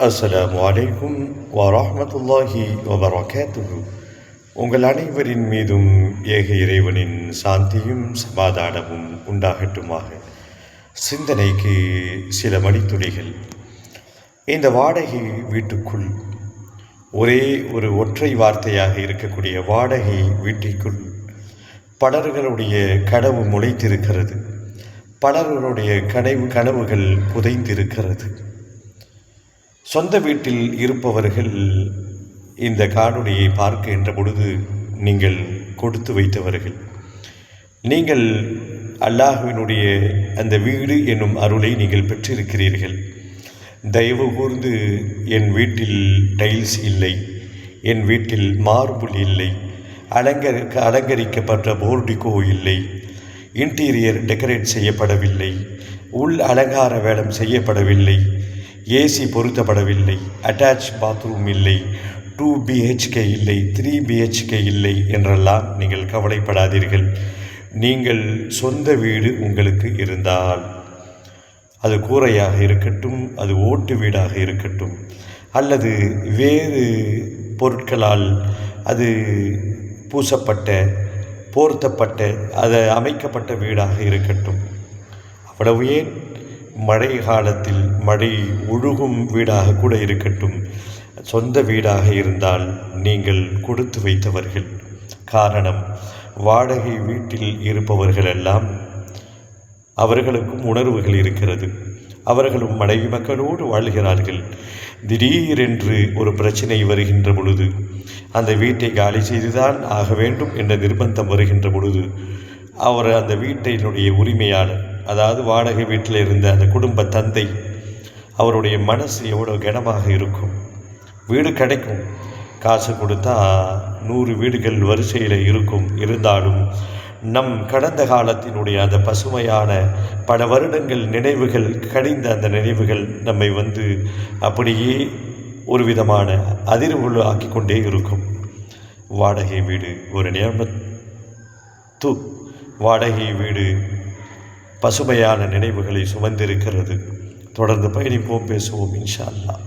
அஸ்ஸலாமு அலைக்கும் வரஹ்மத்துல்லாஹி வபரகாத்துஹு. உங்கள் அனைவரின் மீதும் ஏக இறைவனின் சாந்தியும் சமாதானமும் உண்டாகட்டுமாக. சிந்தனைக்கு சில மணித்துளிகள். இந்த வாடகை வீட்டுக்குள் ஒரே ஒரு ஒற்றை வார்த்தையாக இருக்கக்கூடிய வாடகை வீட்டிற்குள் பலர்களுடைய கனவு முளைத்திருக்கிறது. பலர்களுடைய கனவுகள் புதைந்திருக்கிறது. சொந்த வீட்டில் இருப்பவர்கள் இந்த காணொளியை பார்க்கின்ற பொழுது நீங்கள் கொடுத்து வைத்தவர்கள். நீங்கள் அல்லாஹ்வினுடைய அந்த வீடு என்னும் அருளை நீங்கள் பெற்றிருக்கிறீர்கள். தயவு கூர்ந்து என் வீட்டில் டைல்ஸ் இல்லை, என் வீட்டில் மார்பிள் இல்லை, அலங்கரிக்கப்பட்ட போர்டிகோ இல்லை, இன்டீரியர் டெக்கரேட் செய்யப்படவில்லை, உள் அலங்கார வேடம் செய்யப்படவில்லை, ஏசி பொருத்தப்படவில்லை, அட்டாச் பாத்ரூம் இல்லை, 2 BHK இல்லை, 3 BHK இல்லை என்றெல்லாம் நீங்கள் கவலைப்படாதீர்கள். நீங்கள் சொந்த வீடு உங்களுக்கு இருந்தால், அது கூரையாக இருக்கட்டும், அது ஓட்டு வீடாக இருக்கட்டும், அல்லது வேறு பொருட்களால் அது பூசப்பட்ட போர்த்தப்பட்ட அது அமைக்கப்பட்ட வீடாக இருக்கட்டும், அவ்வளவு ஏன் மழை காலத்தில் மழை ஒழுகும் வீடாக கூட இருக்கட்டும், சொந்த வீடாக இருந்தால் நீங்கள் கொடுத்து வைத்தவர்கள். காரணம், வாடகை வீட்டில் இருப்பவர்களெல்லாம் அவர்களுக்கும் உணர்வுகள் இருக்கிறது. அவர்களும் மனைவி மக்களோடு வாழ்கிறார்கள். திடீரென்று ஒரு பிரச்சனை வருகின்ற பொழுது, அந்த வீட்டை காலி செய்துதான் ஆக வேண்டும் என்ற நிர்பந்தம் வருகின்ற பொழுது, அவர் அந்த வீட்டினுடைய உரிமையாளர், அதாவது வாடகை வீட்டில் இருந்த அந்த குடும்ப தந்தை, அவருடைய மனசு எவ்வளோ கனமாக இருக்கும். வீடு கிடைக்கும், காசு கொடுத்தா 100 வீடுகள் வரிசையில் இருக்கும். இருந்தாலும் நம் கடந்த காலத்தினுடைய அந்த பசுமையான பல வருடங்கள் நினைவுகள், கழிந்த அந்த நினைவுகள் நம்மை அப்படியே ஒரு விதமான அதிர்வுகள் ஆக்கி கொண்டே இருக்கும். வாடகை வீடு ஒரு நியமத்து, வாடகை வீடு பசுமையான நினைவுகளை சுமந்திருக்கிறது. தொடர்ந்து பயணிப்போம், பேசுவோம் இன்ஷா அல்லாஹ்.